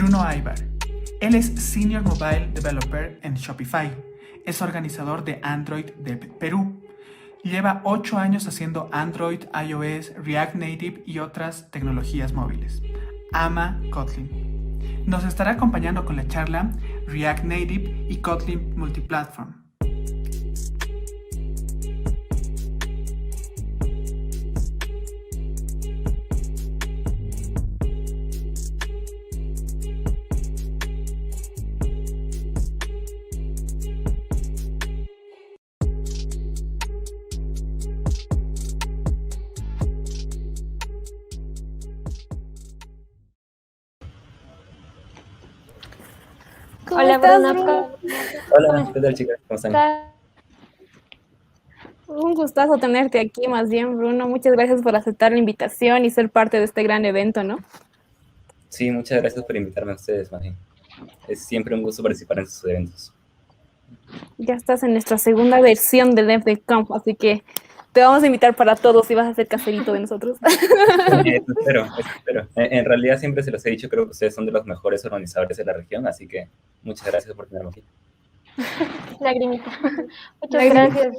Bruno Aybar. Él es Senior Mobile Developer en Shopify. Es organizador de Android Dev Perú. Lleva 8 años haciendo Android, iOS, React Native y otras tecnologías móviles. Ama Kotlin. Nos estará acompañando con la charla React Native y Kotlin Multiplatform. Hola Bruno, Hola, ¿qué tal chicas? ¿Cómo están? un gustazo tenerte aquí, más bien Bruno. Muchas gracias por aceptar la invitación y ser parte de este gran evento, ¿no? Sí, muchas gracias por invitarme a ustedes, Maggie. Es siempre un gusto participar en sus eventos. Ya estás en nuestra segunda versión del DevConf, así que te vamos a invitar para todos y vas a ser caserito de nosotros. Eso espero. En realidad siempre se los he dicho, creo que ustedes son de los mejores organizadores de la región, así que muchas gracias por tenerme aquí. Lagrimita. Muchas gracias.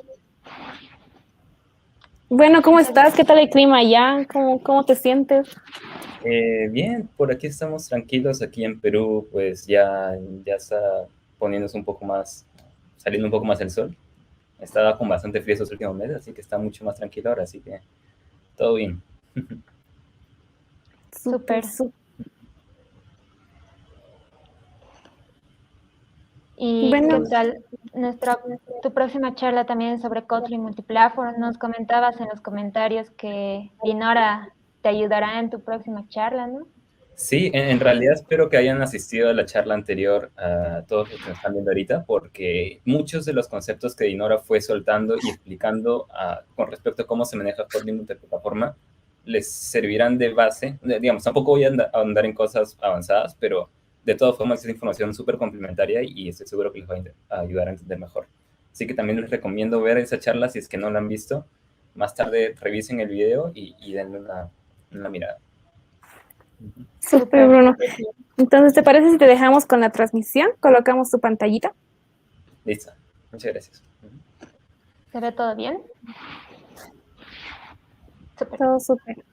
Bueno, ¿cómo estás? ¿Qué tal el clima allá? ¿Cómo te sientes? Bien, por aquí estamos tranquilos, aquí en Perú, pues ya está poniéndose un poco más, saliendo un poco más el sol. Estaba con bastante frío estos últimos meses, así que está mucho más tranquilo ahora, así que todo bien. Súper. ¿Y Bueno, qué tal tu próxima charla también sobre Kotlin Multiplatform? Nos comentabas en los comentarios que Dinora te ayudará en tu próxima charla, ¿no? Sí, en realidad espero que hayan asistido a la charla anterior a todos los que nos están viendo ahorita, porque muchos de los conceptos que Dinora fue soltando y explicando con respecto a cómo se maneja Kotlin multiplataforma les servirán de base. Digamos, tampoco voy a ahondar en cosas avanzadas, pero de todas formas es información súper complementaria y estoy seguro que les va a ayudar a entender mejor. Así que también les recomiendo ver esa charla si es que no la han visto. Más tarde revisen el video y denle una mirada. súper, Bruno. Entonces, ¿te parece si te dejamos con la transmisión? Colocamos tu pantallita. Listo. Muchas gracias. ¿Se ve todo bien? Súper. Todo súper.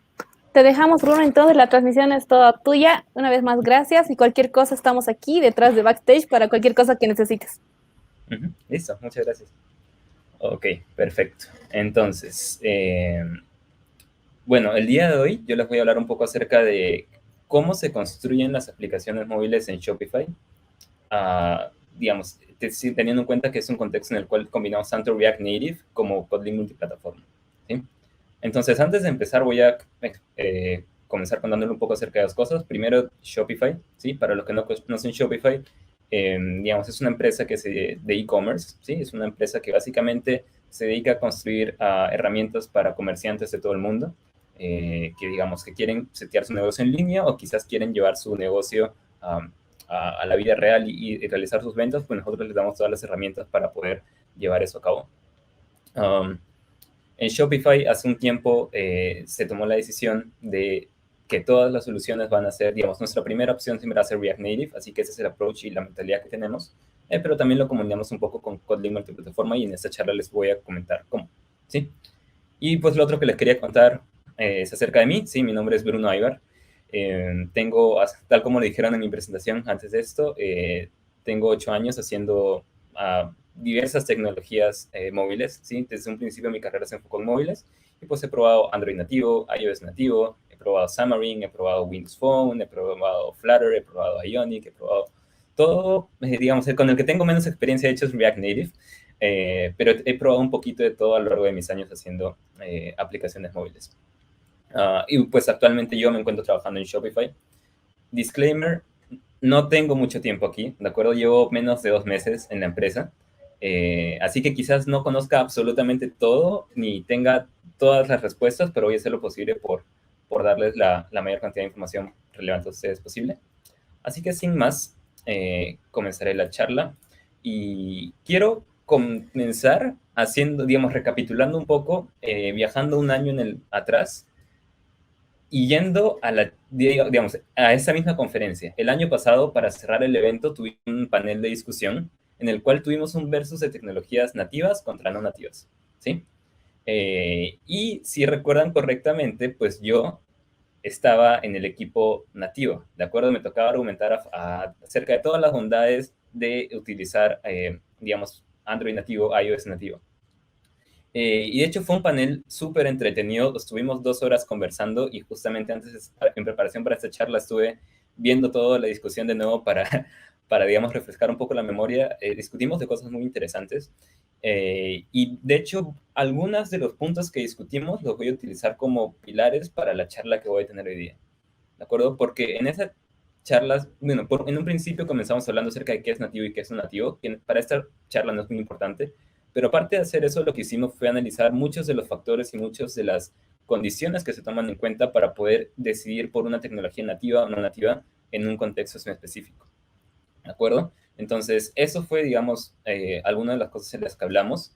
Te dejamos, Bruno, entonces la transmisión es toda tuya. Una vez más, gracias. Y cualquier cosa, estamos aquí detrás de backstage para cualquier cosa que necesites. Listo, muchas gracias. Ok, perfecto. Entonces, bueno, el día de hoy yo les voy a hablar un poco acerca de cómo se construyen las aplicaciones móviles en Shopify. Digamos, teniendo en cuenta que es un contexto en el cual combinamos tanto React Native como Kotlin multiplataforma. ¿Sí? Entonces, antes de empezar, voy a comenzar contándole un poco acerca de las cosas. Primero, Shopify, ¿sí? Para los que no conocen Shopify, digamos, es una empresa de e-commerce, ¿sí? Es una empresa que básicamente se dedica a construir herramientas para comerciantes de todo el mundo, que digamos que quieren setear su negocio en línea o quizás quieren llevar su negocio a la vida real y realizar sus ventas, pues nosotros les damos todas las herramientas para poder llevar eso a cabo. En Shopify hace un tiempo se tomó la decisión de que todas las soluciones van a ser, digamos, nuestra primera opción siempre va a ser React Native, así que ese es el approach y la mentalidad que tenemos, pero también lo combinamos un poco con Kotlin multiplataforma y en esta charla les voy a comentar cómo, ¿sí? Y pues lo otro que les quería contar es acerca de mí, sí, mi nombre es Bruno Aybar, tengo, tal como le dijeron en mi presentación antes de esto, tengo 8 años haciendo diversas tecnologías móviles, ¿sí? Desde un principio mi carrera se enfocó en móviles y pues he probado Android nativo, iOS nativo, he probado Xamarin, he probado Windows Phone, he probado Flutter, he probado Ionic, he probado todo, digamos, con el que tengo menos experiencia de hecho es React Native, pero he probado un poquito de todo a lo largo de mis años haciendo aplicaciones móviles. Y pues actualmente yo me encuentro trabajando en Shopify. Disclaimer, no tengo mucho tiempo aquí, ¿de acuerdo? Llevo menos de 2 meses en la empresa, así que quizás no conozca absolutamente todo ni tenga todas las respuestas, pero voy a hacer lo posible por darles la mayor cantidad de información relevante a ustedes posible. Así que sin más, comenzaré la charla y quiero comenzar haciendo, digamos, recapitulando un poco, viajando un año atrás, Y yendo a digamos, a esa misma conferencia, el año pasado, para cerrar el evento, tuvimos un panel de discusión en el cual tuvimos un versus de tecnologías nativas contra no nativas, ¿sí? Y si recuerdan correctamente, pues yo estaba en el equipo nativo, ¿de acuerdo? Me tocaba argumentar acerca de todas las bondades de utilizar, digamos, Android nativo, iOS nativo. Y de hecho fue un panel súper entretenido, estuvimos 2 horas conversando y justamente antes, en preparación para esta charla, estuve viendo toda la discusión de nuevo para digamos, refrescar un poco la memoria. Discutimos de cosas muy interesantes y de hecho, algunos de los puntos que discutimos los voy a utilizar como pilares para la charla que voy a tener hoy día, ¿de acuerdo? Porque en esas charlas, bueno, en un principio comenzamos hablando acerca de qué es nativo y qué es no nativo, que para esta charla no es muy importante, pero aparte de hacer eso, lo que hicimos fue analizar muchos de los factores y muchas de las condiciones que se toman en cuenta para poder decidir por una tecnología nativa o no nativa en un contexto específico, ¿de acuerdo? Entonces, eso fue, digamos, algunas de las cosas en las que hablamos.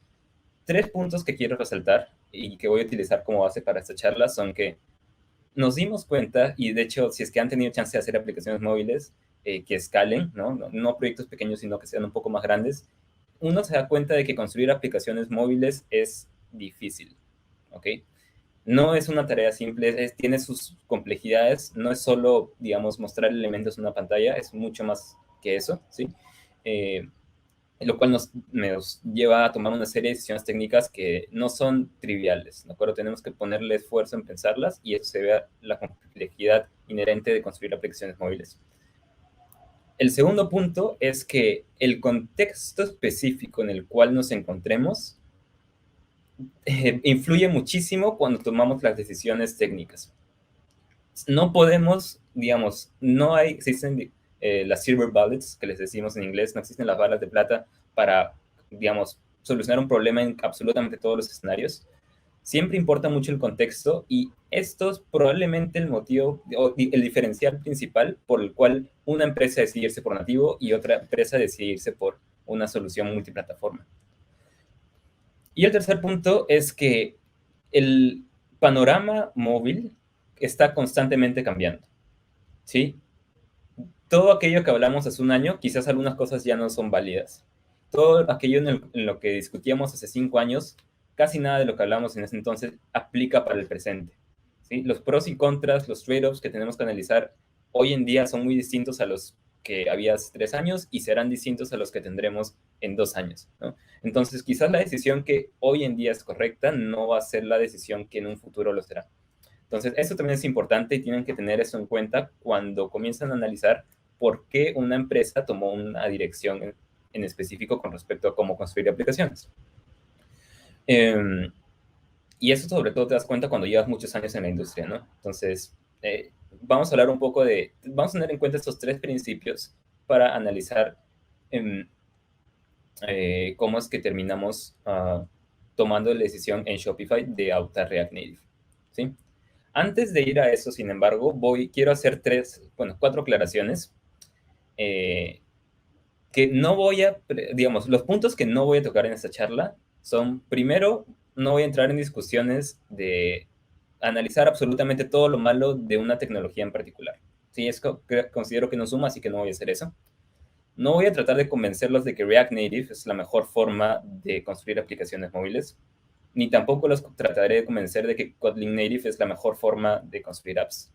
3 puntos que quiero resaltar y que voy a utilizar como base para esta charla son que nos dimos cuenta, y de hecho, si es que han tenido chance de hacer aplicaciones móviles que escalen, ¿no? Proyectos pequeños, sino que sean un poco más grandes, uno se da cuenta de que construir aplicaciones móviles es difícil, ¿ok? No es una tarea simple, tiene sus complejidades, no es solo, digamos, mostrar elementos en una pantalla, es mucho más que eso, ¿sí? Lo cual nos lleva a tomar una serie de decisiones técnicas que no son triviales, ¿de acuerdo? Tenemos que ponerle esfuerzo en pensarlas y eso se ve a la complejidad inherente de construir aplicaciones móviles. El segundo punto es que el contexto específico en el cual nos encontremos influye muchísimo cuando tomamos las decisiones técnicas. No podemos, digamos, existen las silver bullets, que les decimos en inglés, no existen las balas de plata para, digamos, solucionar un problema en absolutamente todos los escenarios. Siempre importa mucho el contexto y esto es probablemente el motivo, o el diferencial principal por el cual una empresa decide irse por nativo y otra empresa decide irse por una solución multiplataforma. Y el tercer punto es que el panorama móvil está constantemente cambiando, ¿sí? Todo aquello que hablamos hace un año, quizás algunas cosas ya no son válidas. Todo aquello en lo que discutíamos hace 5 años, casi nada de lo que hablamos en ese entonces aplica para el presente, ¿sí? Los pros y contras, los trade-offs que tenemos que analizar hoy en día son muy distintos a los que había hace 3 años y serán distintos a los que tendremos en 2 años, ¿no? Entonces, quizás la decisión que hoy en día es correcta no va a ser la decisión que en un futuro lo será. Entonces, eso también es importante y tienen que tener eso en cuenta cuando comienzan a analizar por qué una empresa tomó una dirección en específico con respecto a cómo construir aplicaciones. Y eso sobre todo te das cuenta cuando llevas muchos años en la industria, ¿no? Entonces, vamos a hablar un poco vamos a tener en cuenta estos 3 principios para analizar cómo es que terminamos tomando la decisión en Shopify de adoptar React Native, ¿sí? Antes de ir a eso, sin embargo, quiero hacer 4 aclaraciones que no voy a, digamos, los puntos que no voy a tocar en esta charla son, primero, no voy a entrar en discusiones de analizar absolutamente todo lo malo de una tecnología en particular. Sí, considero que no suma, así que no voy a hacer eso. No voy a tratar de convencerlos de que React Native es la mejor forma de construir aplicaciones móviles, ni tampoco los trataré de convencer de que Kotlin Native es la mejor forma de construir apps.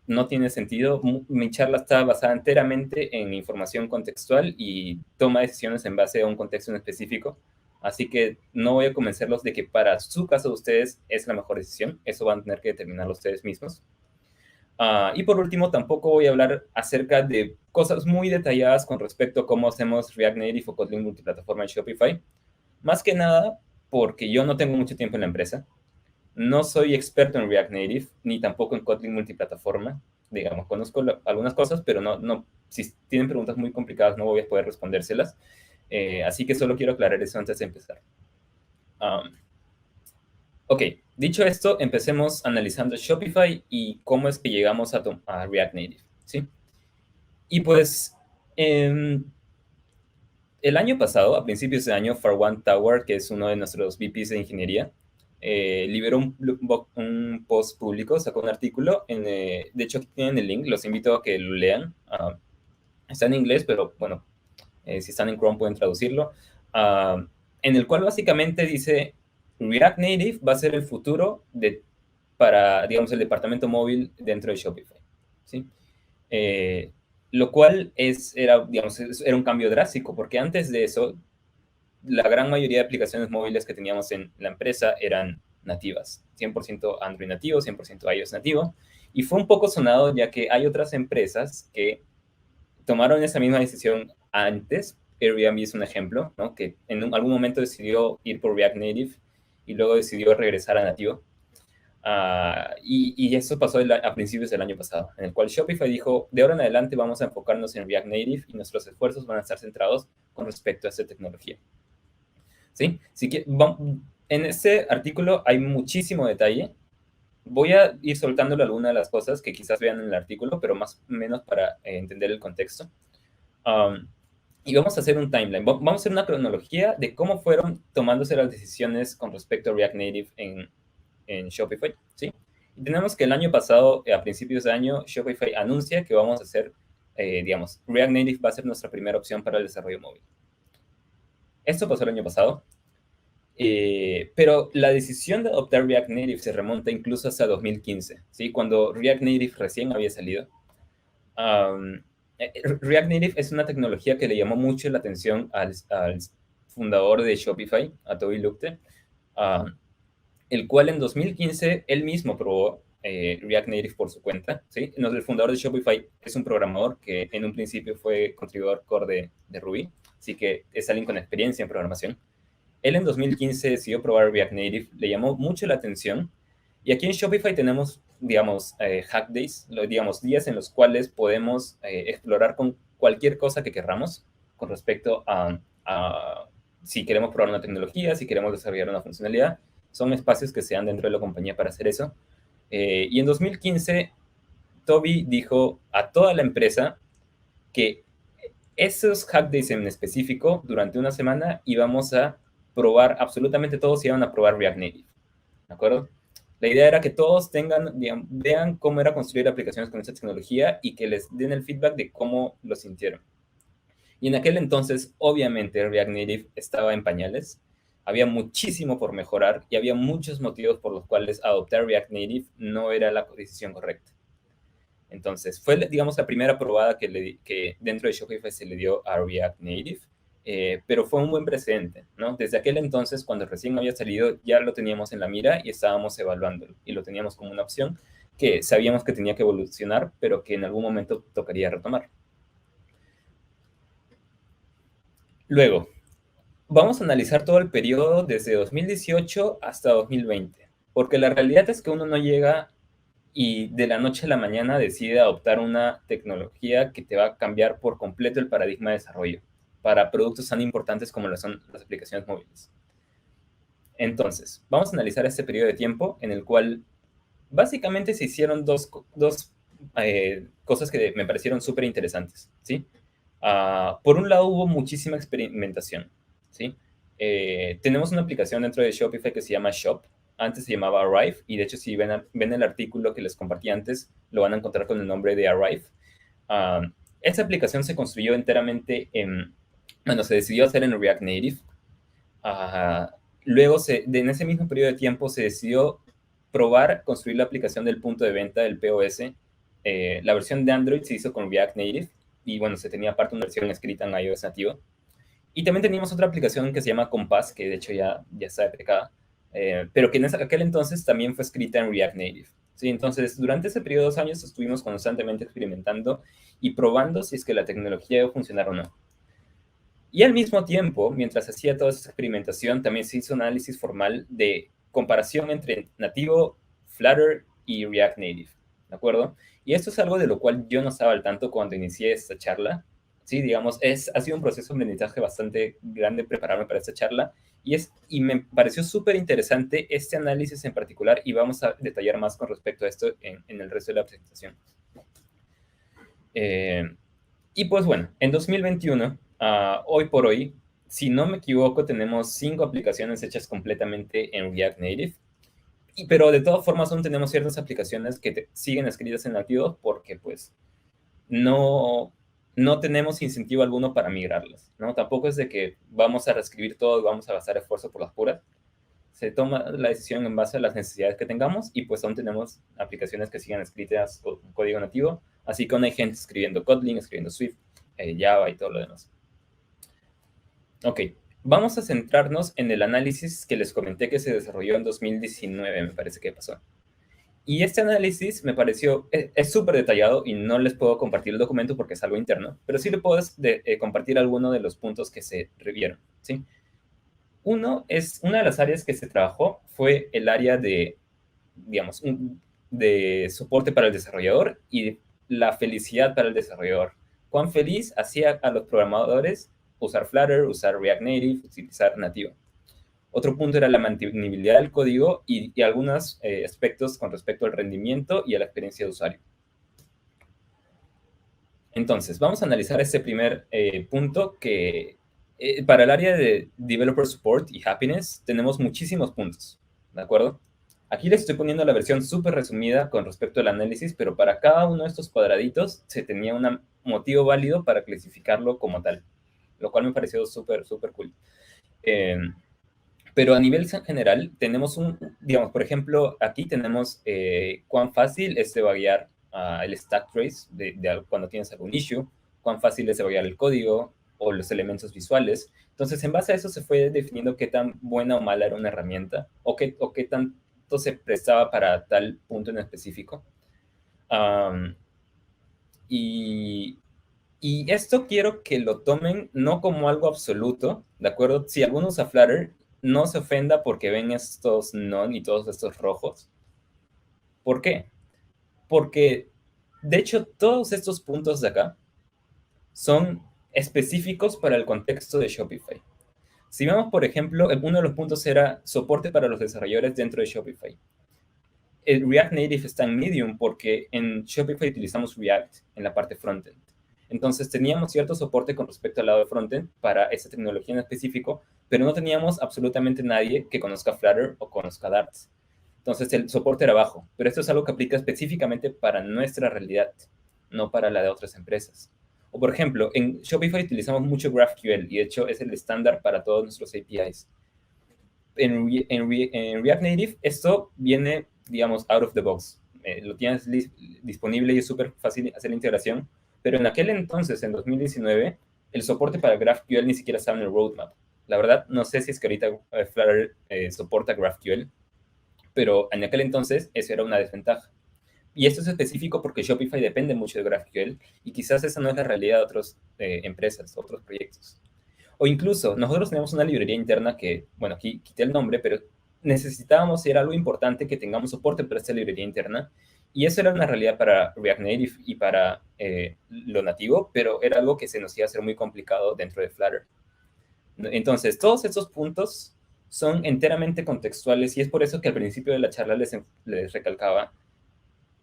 No tiene sentido. Mi charla está basada enteramente en información contextual y toma decisiones en base a un contexto en específico. Así que no voy a convencerlos de que para su caso de ustedes es la mejor decisión. Eso van a tener que determinarlo ustedes mismos. Y por último, tampoco voy a hablar acerca de cosas muy detalladas con respecto a cómo hacemos React Native o Kotlin multiplataforma en Shopify. Más que nada porque yo no tengo mucho tiempo en la empresa. No soy experto en React Native, ni tampoco en Kotlin multiplataforma. Digamos, conozco algunas cosas, pero si tienen preguntas muy complicadas no voy a poder respondérselas. Así que solo quiero aclarar eso antes de empezar. Ok, dicho esto, empecemos analizando Shopify y cómo es que llegamos a React Native, ¿sí? Y pues, el año pasado, a principios de año, Farwan Tower, que es uno de nuestros VPs de ingeniería, liberó un post público, sacó un artículo, de hecho aquí tienen el link, los invito a que lo lean. Está en inglés, pero bueno, si están en Chrome pueden traducirlo, en el cual básicamente dice React Native va a ser el futuro para, digamos, el departamento móvil dentro de Shopify, ¿sí? Lo cual digamos, era un cambio drástico, porque antes de eso, la gran mayoría de aplicaciones móviles que teníamos en la empresa eran nativas, 100% Android nativo, 100% iOS nativo, y fue un poco sonado ya que hay otras empresas que tomaron esa misma decisión antes. Airbnb es un ejemplo, ¿no? Que en algún momento decidió ir por React Native y luego decidió regresar a nativo. Y eso pasó a principios del año pasado, en el cual Shopify dijo, de ahora en adelante vamos a enfocarnos en React Native y nuestros esfuerzos van a estar centrados con respecto a esta tecnología. ¿Sí? Así que en este artículo hay muchísimo detalle. Voy a ir soltándole algunas de las cosas que quizás vean en el artículo, pero más o menos para entender el contexto. Y vamos a hacer un timeline. Vamos a hacer una cronología de cómo fueron tomándose las decisiones con respecto a React Native en Shopify, ¿sí? Y tenemos que el año pasado, a principios de año, Shopify anuncia que vamos a hacer, digamos, React Native va a ser nuestra primera opción para el desarrollo móvil. Esto pasó el año pasado, pero la decisión de adoptar React Native se remonta incluso hasta 2015, ¿sí? Cuando React Native recién había salido. React Native es una tecnología que le llamó mucho la atención al fundador de Shopify, a Tobi Lütke, el cual en 2015 él mismo probó React Native por su cuenta, ¿sí? El fundador de Shopify es un programador que en un principio fue contribuidor core de Ruby, así que es alguien con experiencia en programación. Él en 2015 decidió probar React Native, le llamó mucho la atención, y aquí en Shopify tenemos, digamos, hack days, digamos, días en los cuales podemos explorar con cualquier cosa que querramos con respecto a si queremos probar una tecnología, si queremos desarrollar una funcionalidad. Son espacios que se dan dentro de la compañía para hacer eso. Y en 2015, Tobi dijo a toda la empresa que esos hack days en específico, durante una semana, íbamos a probar, absolutamente todos iban a probar React Native, ¿de acuerdo? La idea era que todos vean cómo era construir aplicaciones con esta tecnología y que les den el feedback de cómo lo sintieron. Y en aquel entonces, obviamente, React Native estaba en pañales, había muchísimo por mejorar y había muchos motivos por los cuales adoptar React Native no era la decisión correcta. Entonces, fue, digamos, la primera probada que dentro de Shopify se le dio a React Native, pero fue un buen precedente, ¿no? Desde aquel entonces, cuando recién había salido, ya lo teníamos en la mira y estábamos evaluándolo y lo teníamos como una opción que sabíamos que tenía que evolucionar, pero que en algún momento tocaría retomar. Luego, vamos a analizar todo el periodo desde 2018 hasta 2020, porque la realidad es que uno no llega y de la noche a la mañana decide adoptar una tecnología que te va a cambiar por completo el paradigma de desarrollo para productos tan importantes como lo son las aplicaciones móviles. Entonces, vamos a analizar este periodo de tiempo en el cual básicamente se hicieron dos cosas que me parecieron súper interesantes, ¿sí? Por un lado, hubo muchísima experimentación, ¿sí? Tenemos una aplicación dentro de Shopify que se llama Shop. Antes se llamaba Arrive, y de hecho si ven el artículo que les compartí antes, lo van a encontrar con el nombre de Arrive. Esta aplicación se construyó enteramente se decidió hacer en React Native. Luego, en ese mismo periodo de tiempo, se decidió probar construir la aplicación del punto de venta del POS. La versión de Android se hizo con React Native, y bueno, se tenía aparte una versión escrita en iOS nativo. Y también teníamos otra aplicación que se llama Compass, que de hecho ya está deprecada, pero que en aquel entonces también fue escrita en React Native, ¿sí? Entonces, durante ese periodo de 2 años estuvimos constantemente experimentando y probando si es que la tecnología iba a funcionar o no. Y al mismo tiempo, mientras hacía toda esa experimentación, también se hizo un análisis formal de comparación entre nativo, Flutter y React Native, ¿de acuerdo? Y esto es algo de lo cual yo no estaba al tanto cuando inicié esta charla. Sí, digamos, ha sido un proceso de aprendizaje bastante grande prepararme para esta charla, y me pareció súper interesante este análisis en particular, y vamos a detallar más con respecto a esto en el resto de la presentación. Y pues bueno, en 2021, hoy por hoy, si no me equivoco, tenemos 5 aplicaciones hechas completamente en React Native. Pero de todas formas aún tenemos ciertas aplicaciones que siguen escritas en nativos porque pues no tenemos incentivo alguno para migrarlas, ¿no? Tampoco es de que vamos a reescribir todo y vamos a gastar esfuerzo por las puras. Se toma la decisión en base a las necesidades que tengamos y pues aún tenemos aplicaciones que sigan escritas con código nativo, así que aún hay gente escribiendo Kotlin, escribiendo Swift, Java y todo lo demás. Ok, vamos a centrarnos en el análisis que les comenté que se desarrolló en 2019, me parece que pasó. Y este análisis me pareció, es súper detallado y no les puedo compartir el documento porque es algo interno, pero sí le puedo compartir algunos de los puntos que se revieron, ¿sí? Una de las áreas que se trabajó fue el área de, digamos, de soporte para el desarrollador y la felicidad para el desarrollador. Cuán feliz hacía a los programadores usar Flutter, usar React Native, utilizar nativo. Otro punto era la mantenibilidad del código y algunos aspectos con respecto al rendimiento y a la experiencia de usuario. Entonces, vamos a analizar este primer punto que para el área de Developer Support y Happiness tenemos muchísimos puntos, ¿de acuerdo? Aquí les estoy poniendo la versión súper resumida con respecto al análisis, pero para cada uno de estos cuadraditos se tenía un motivo válido para clasificarlo como tal, lo cual me pareció súper, súper cool. Pero a nivel general tenemos digamos, por ejemplo, aquí tenemos cuán fácil es debuguear el stack trace cuando tienes algún issue, cuán fácil es debuguear el código o los elementos visuales. Entonces, en base a eso se fue definiendo qué tan buena o mala era una herramienta o qué tanto se prestaba para tal punto en específico. Y esto quiero que lo tomen no como algo absoluto, ¿de acuerdo? Si alguno usa Flutter, no se ofenda porque ven estos none y todos estos rojos. ¿Por qué? Porque, de hecho, todos estos puntos de acá son específicos para el contexto de Shopify. Si vemos, por ejemplo, uno de los puntos era soporte para los desarrolladores dentro de Shopify. El React Native está en Medium porque en Shopify utilizamos React en la parte frontend. Entonces teníamos cierto soporte con respecto al lado de frontend para esa tecnología en específico, pero no teníamos absolutamente nadie que conozca Flutter o conozca Dart. Entonces el soporte era bajo, pero esto es algo que aplica específicamente para nuestra realidad, no para la de otras empresas. O por ejemplo, en Shopify utilizamos mucho GraphQL y de hecho es el estándar para todos nuestros APIs. En React Native esto viene, digamos, out of the box. Lo tienes disponible y es súper fácil hacer la integración, pero en aquel entonces, en 2019, el soporte para GraphQL ni siquiera estaba en el roadmap. La verdad, no sé si es que ahorita Flutter soporta GraphQL, pero en aquel entonces eso era una desventaja. Y esto es específico porque Shopify depende mucho de GraphQL y quizás esa no es la realidad de otras empresas, otros proyectos. O incluso, nosotros tenemos una librería interna que, bueno, aquí quité el nombre, pero necesitábamos ser algo importante que tengamos soporte para esta librería interna. Y eso era una realidad para React Native y para lo nativo, pero era algo que se nos iba a hacer muy complicado dentro de Flutter. Entonces, todos estos puntos son enteramente contextuales y es por eso que al principio de la charla les recalcaba,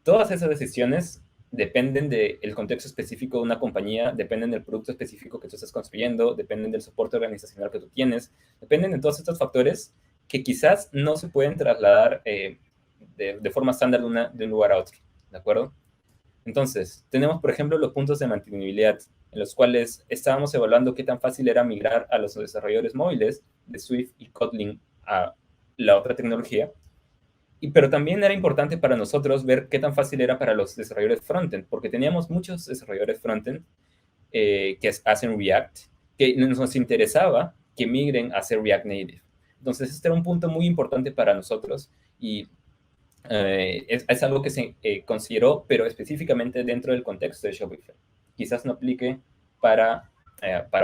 todas esas decisiones dependen del contexto específico de una compañía, dependen del producto específico que tú estás construyendo, dependen del soporte organizacional que tú tienes, dependen de todos estos factores que quizás no se pueden trasladar de forma estándar de un lugar a otro, ¿de acuerdo? Entonces, tenemos, por ejemplo, los puntos de mantenibilidad, en los cuales estábamos evaluando qué tan fácil era migrar a los desarrolladores móviles de Swift y Kotlin a la otra tecnología, pero también era importante para nosotros ver qué tan fácil era para los desarrolladores frontend, porque teníamos muchos desarrolladores frontend que hacen React, que nos interesaba que migren a hacer React Native. Entonces, este era un punto muy importante para nosotros y es algo que se consideró, pero específicamente dentro del contexto de Shopify. Quizás no aplique para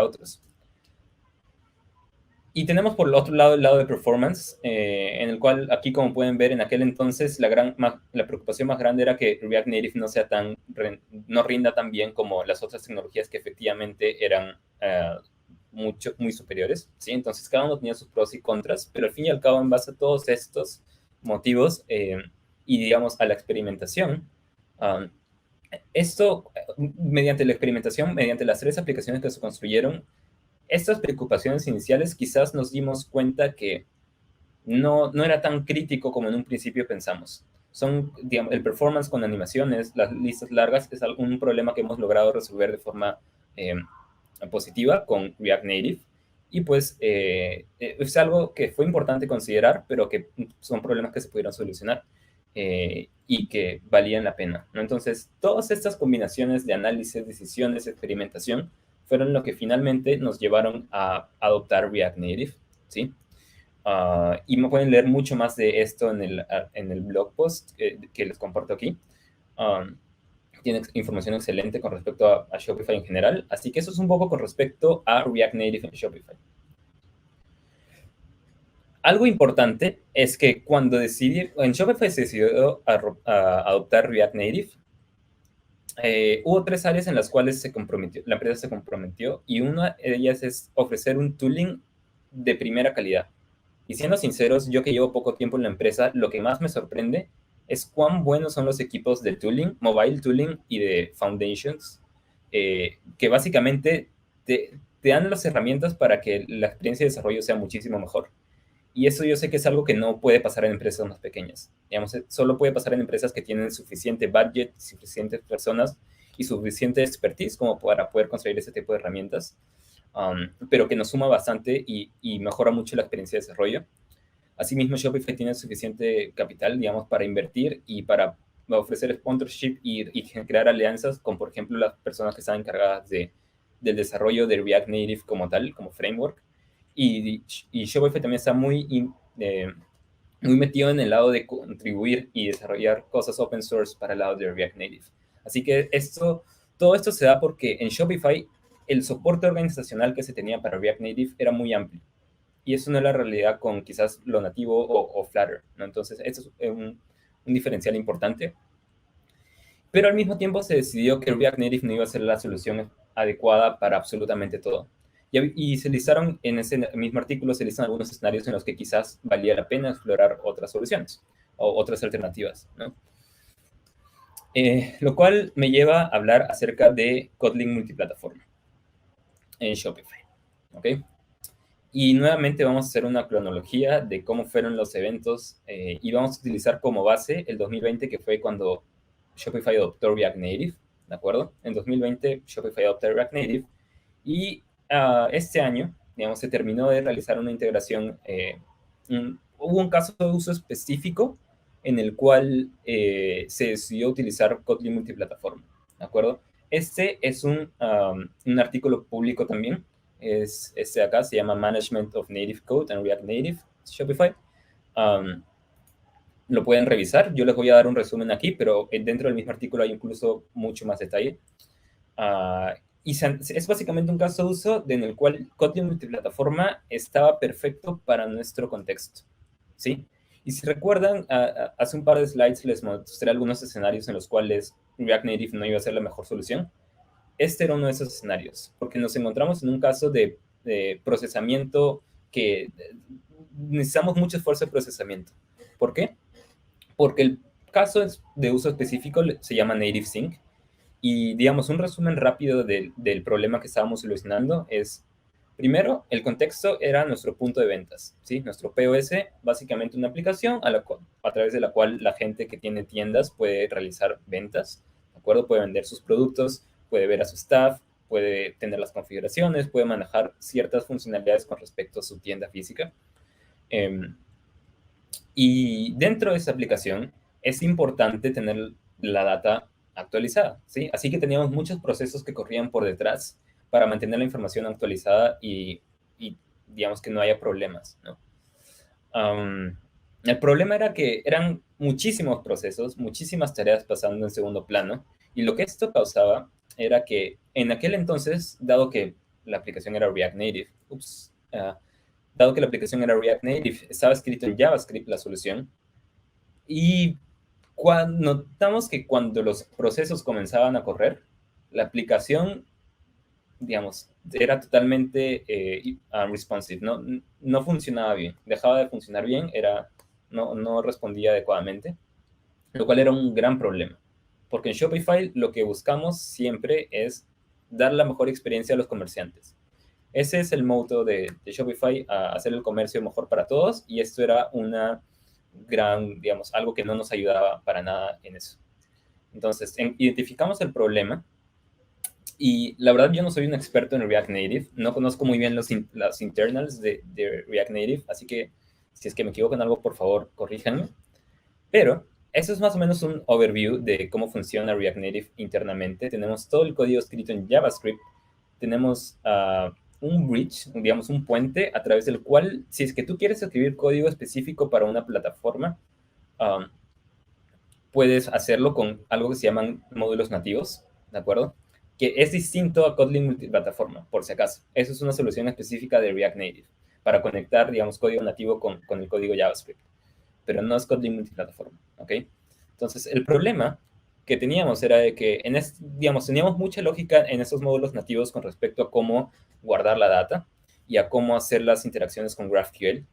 otros. Y tenemos por el otro lado el lado de performance, en el cual aquí, como pueden ver, en aquel entonces la preocupación más grande era que React Native no rinda tan bien como las otras tecnologías que efectivamente eran muy superiores, ¿sí? Entonces cada uno tenía sus pros y contras, pero al fin y al cabo, en base a todos estos motivos y, digamos, a la experimentación, mediante la experimentación, mediante las 3 aplicaciones que se construyeron, estas preocupaciones iniciales quizás nos dimos cuenta que no era tan crítico como en un principio pensamos. Digamos, el performance con animaciones, las listas largas, es un problema que hemos logrado resolver de forma positiva con React Native. Y pues es algo que fue importante considerar, pero que son problemas que se pudieron solucionar y que valían la pena, ¿no? Entonces, todas estas combinaciones de análisis, decisiones, experimentación, fueron lo que finalmente nos llevaron a adoptar React Native, ¿sí? Y me pueden leer mucho más de esto en el blog post que les comparto aquí. Tiene información excelente con respecto a Shopify en general. Así que eso es un poco con respecto a React Native en Shopify. Algo importante es que cuando en Shopify se decidió a adoptar React Native, hubo 3 áreas en las cuales la empresa se comprometió, y una de ellas es ofrecer un tooling de primera calidad. Y siendo sinceros, yo que llevo poco tiempo en la empresa, lo que más me sorprende es cuán buenos son los equipos de tooling, mobile tooling y de foundations, que básicamente te dan las herramientas para que la experiencia de desarrollo sea muchísimo mejor. Y eso yo sé que es algo que no puede pasar en empresas más pequeñas. Digamos, solo puede pasar en empresas que tienen suficiente budget, suficientes personas y suficiente expertise como para poder construir ese tipo de herramientas, pero que nos suma bastante y mejora mucho la experiencia de desarrollo. Asimismo, Shopify tiene suficiente capital, digamos, para invertir y para ofrecer sponsorship y crear alianzas con, por ejemplo, las personas que están encargadas del desarrollo de React Native como tal, como framework. Y Shopify también está muy metido en el lado de contribuir y desarrollar cosas open source para el lado de React Native. Así que todo esto se da porque en Shopify el soporte organizacional que se tenía para React Native era muy amplio. Y eso no es la realidad con quizás lo nativo o Flutter, ¿no? Entonces, esto es un diferencial importante. Pero al mismo tiempo se decidió que React Native no iba a ser la solución adecuada para absolutamente todo. Y se listaron, en ese mismo artículo, se listan algunos escenarios en los que quizás valía la pena explorar otras soluciones o otras alternativas, ¿no? Lo cual me lleva a hablar acerca de Kotlin multiplataforma en Shopify, ¿ok? Y nuevamente vamos a hacer una cronología de cómo fueron los eventos y vamos a utilizar como base el 2020, que fue cuando Shopify adoptó React Native, ¿de acuerdo? En 2020 Shopify adoptó React Native y este año, digamos, se terminó de realizar una integración. Hubo un caso de uso específico en el cual se decidió utilizar Kotlin multiplataforma, ¿de acuerdo? Este es un artículo público también. Este de acá se llama Management of Native Code and React Native Shopify. Lo pueden revisar. Yo les voy a dar un resumen aquí, pero dentro del mismo artículo hay incluso mucho más detalle. Y es básicamente un caso de uso en el cual Kotlin multiplataforma estaba perfecto para nuestro contexto, ¿sí? Y si recuerdan, hace un par de slides les mostré algunos escenarios en los cuales React Native no iba a ser la mejor solución. Este era uno de esos escenarios, porque nos encontramos en un caso de procesamiento que necesitamos mucho esfuerzo de procesamiento. ¿Por qué? Porque el caso de uso específico se llama Native Sync. Y, digamos, un resumen rápido del problema que estábamos solucionando es, primero, el contexto era nuestro punto de ventas, ¿sí? Nuestro POS, básicamente una aplicación a través de la cual la gente que tiene tiendas puede realizar ventas, ¿de acuerdo? Puede vender sus productos, puede ver a su staff, puede tener las configuraciones, puede manejar ciertas funcionalidades con respecto a su tienda física. Y dentro de esa aplicación es importante tener la data actualizada, ¿sí? Así que teníamos muchos procesos que corrían por detrás para mantener la información actualizada y digamos que no haya problemas, ¿no? El problema era que eran muchísimos procesos, muchísimas tareas pasando en segundo plano, y lo que esto causaba era que en aquel entonces, dado que la aplicación era React Native, estaba escrito en JavaScript la solución, y notamos que cuando los procesos comenzaban a correr, la aplicación, digamos, era totalmente unresponsive, no funcionaba bien, dejaba de funcionar bien, no respondía adecuadamente, lo cual era un gran problema, porque en Shopify lo que buscamos siempre es dar la mejor experiencia a los comerciantes. ese es el moto de Shopify, a hacer el comercio mejor para todos, y esto era una gran, digamos, algo que no nos ayudaba para nada en eso. Entonces, identificamos el problema, y la verdad yo no soy un experto en React Native, no conozco muy bien las internals de React Native, así que si es que me equivoco en algo, por favor, corríjanme. Pero eso es más o menos un overview de cómo funciona React Native internamente. Tenemos todo el código escrito en JavaScript, tenemos un bridge, digamos un puente, a través del cual, si es que tú quieres escribir código específico para una plataforma, puedes hacerlo con algo que se llaman módulos nativos, ¿de acuerdo? Que es distinto a Kotlin multiplataforma, por si acaso. Eso es una solución específica de React Native para conectar, digamos, código nativo con el código JavaScript. Pero no es Kotlin multiplataforma, ¿ok? Entonces, el problema que teníamos era de que, digamos, teníamos mucha lógica en esos módulos nativos con respecto a cómo guardar la data y a cómo hacer las interacciones con GraphQL.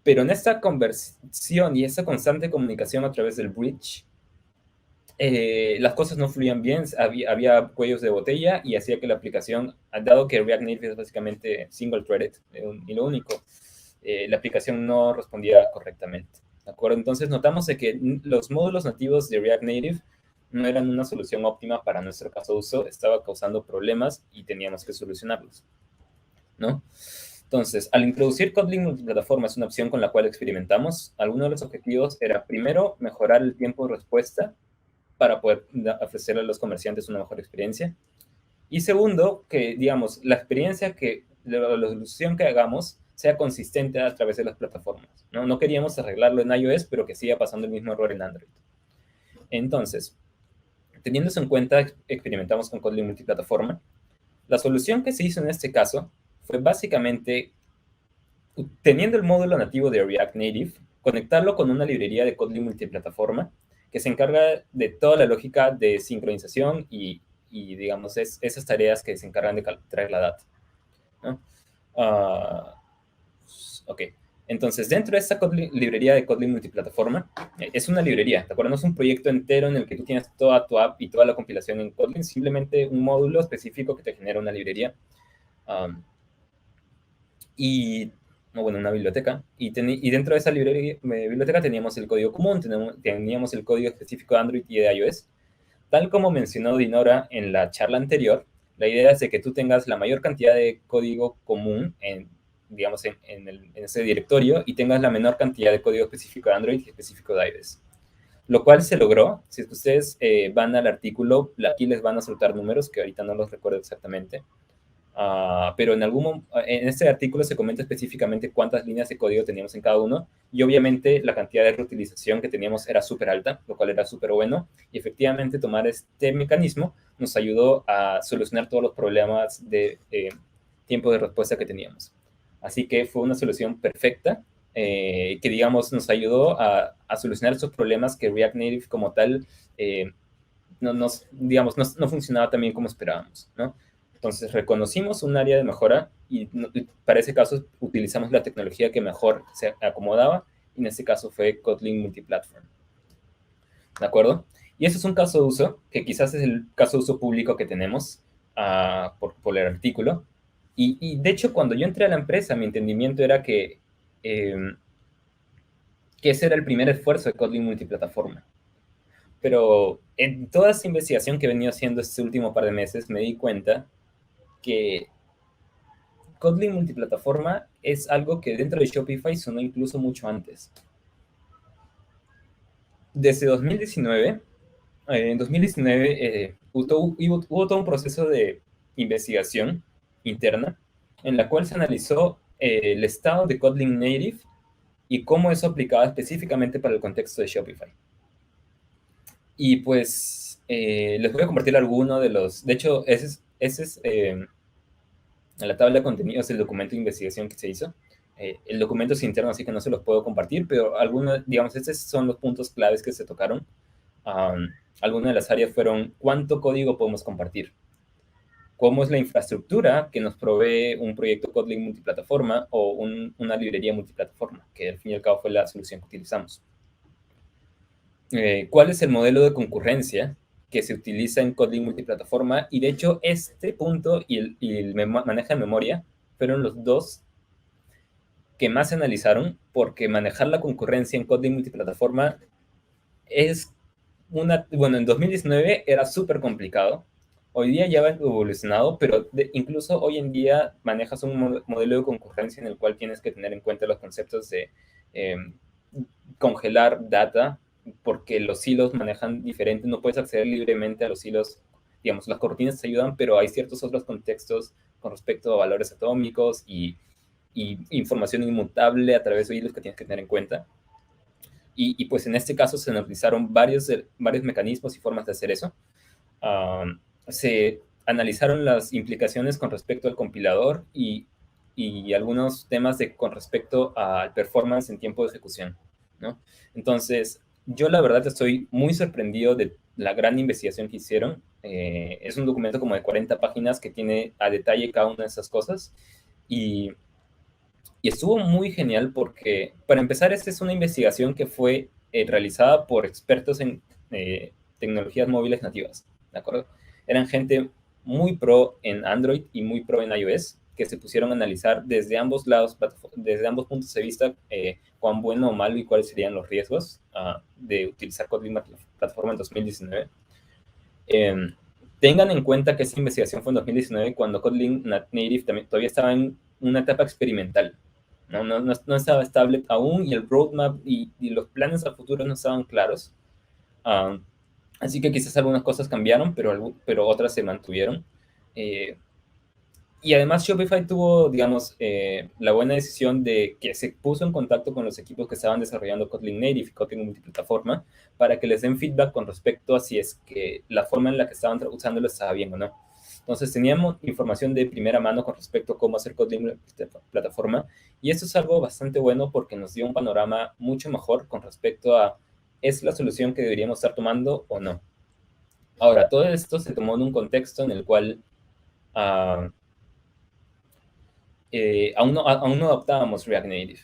Pero en esta conversión y esta constante comunicación a través del bridge, las cosas no fluían bien, había cuellos de botella y hacía que la aplicación, dado que React Native es básicamente single-threaded, y lo único, la aplicación no respondía correctamente, ¿de acuerdo? Entonces notamos de que los módulos nativos de React Native no eran una solución óptima para nuestro caso de uso, estaba causando problemas y teníamos que solucionarlos, ¿no? Entonces, al introducir Kotlin multiplataforma, es una opción con la cual experimentamos. Algunos de los objetivos era, primero, mejorar el tiempo de respuesta para poder ofrecerle a los comerciantes una mejor experiencia. Y segundo, que, digamos, la solución que hagamos sea consistente a través de las plataformas, ¿no? No queríamos arreglarlo en iOS, pero que siga pasando el mismo error en Android. Entonces, teniendo eso en cuenta, experimentamos con Kotlin multiplataforma. La solución que se hizo en este caso fue básicamente, teniendo el módulo nativo de React Native, conectarlo con una librería de Kotlin multiplataforma que se encarga de toda la lógica de sincronización y digamos, esas tareas que se encargan de traer la data, ¿no? Ok. Entonces, dentro de esta librería de Kotlin multiplataforma, es una librería, ¿de acuerdo? No es un proyecto entero en el que tú tienes toda tu app y toda la compilación en Kotlin, simplemente un módulo específico que te genera una librería. Una biblioteca, y dentro de esa biblioteca teníamos el código común, teníamos el código específico de Android y de iOS. Tal como mencionó Dinora en la charla anterior, la idea es de que tú tengas la mayor cantidad de código común en ese directorio y tengas la menor cantidad de código específico de Android y específico de iOS. Lo cual se logró. Si es que ustedes van al artículo, aquí les van a soltar números que ahorita no los recuerdo exactamente. Pero en este artículo se comenta específicamente cuántas líneas de código teníamos en cada uno, y obviamente la cantidad de reutilización que teníamos era súper alta, lo cual era súper bueno, y efectivamente tomar este mecanismo nos ayudó a solucionar todos los problemas de tiempo de respuesta que teníamos. Así que fue una solución perfecta, que digamos nos ayudó a solucionar esos problemas que React Native como tal no funcionaba tan bien como esperábamos, ¿no? Entonces, reconocimos un área de mejora y para ese caso utilizamos la tecnología que mejor se acomodaba, y en este caso fue Kotlin Multiplatform. ¿De acuerdo? Y ese es un caso de uso, que quizás es el caso de uso público que tenemos por el artículo. Y de hecho, cuando yo entré a la empresa, mi entendimiento era que ese era el primer esfuerzo de Kotlin Multiplataforma. Pero en toda esta investigación que he venido haciendo este último par de meses, me di cuenta que Kotlin multiplataforma es algo que dentro de Shopify sonó incluso mucho antes. Desde 2019, en 2019 hubo todo un proceso de investigación interna en la cual se analizó el estado de Kotlin Native y cómo eso aplicaba específicamente para el contexto de Shopify. Y pues les voy a compartir alguno de los... De hecho, ese es en la tabla de contenidos el documento de investigación que se hizo. El documento es interno, así que no se los puedo compartir, pero algunos, digamos, estos son los puntos claves que se tocaron. Algunas de las áreas fueron cuánto código podemos compartir, cómo es la infraestructura que nos provee un proyecto Kotlin multiplataforma o una librería multiplataforma, que al fin y al cabo fue la solución que utilizamos. ¿Cuál es el modelo de concurrencia que se utiliza en Kotlin multiplataforma, y de hecho este punto y el manejo de memoria fueron los dos que más se analizaron, porque manejar la concurrencia en Kotlin multiplataforma es bueno, en 2019 era súper complicado. Hoy día ya va evolucionado, pero incluso hoy en día manejas un modelo de concurrencia en el cual tienes que tener en cuenta los conceptos de congelar data, porque los hilos manejan diferente, no puedes acceder libremente a los hilos. Digamos, las cortinas te ayudan, pero hay ciertos otros contextos con respecto a valores atómicos y información inmutable a través de hilos que tienes que tener en cuenta. Y pues en este caso se analizaron varios mecanismos y formas de hacer eso. Se analizaron las implicaciones con respecto al compilador y algunos temas con respecto al performance en tiempo de ejecución, ¿no? Entonces, yo la verdad estoy muy sorprendido de la gran investigación que hicieron. Es un documento como de 40 páginas que tiene a detalle cada una de esas cosas. Y estuvo muy genial porque, para empezar, esta es una investigación que fue realizada por expertos en tecnologías móviles nativas, ¿de acuerdo? Eran gente muy pro en Android y muy pro en iOS, que se pusieron a analizar desde ambos lados, desde ambos puntos de vista, cuán bueno o malo y cuáles serían los riesgos de utilizar Kotlin plataforma en 2019. Tengan en cuenta que esta investigación fue en 2019, cuando Kotlin Native todavía estaba en una etapa experimental. No estaba estable aún, y el roadmap y los planes a futuro no estaban claros. Así que quizás algunas cosas cambiaron, pero otras se mantuvieron. Y además Shopify tuvo, digamos, la buena decisión de que se puso en contacto con los equipos que estaban desarrollando Kotlin Native y Kotlin multiplataforma para que les den feedback con respecto a si es que la forma en la que estaban usándolo estaba bien o no. Entonces teníamos información de primera mano con respecto a cómo hacer Kotlin plataforma, y esto es algo bastante bueno porque nos dio un panorama mucho mejor con respecto a ¿es la solución que deberíamos estar tomando o no? Ahora, todo esto se tomó en un contexto en el cual aún no adoptábamos React Native.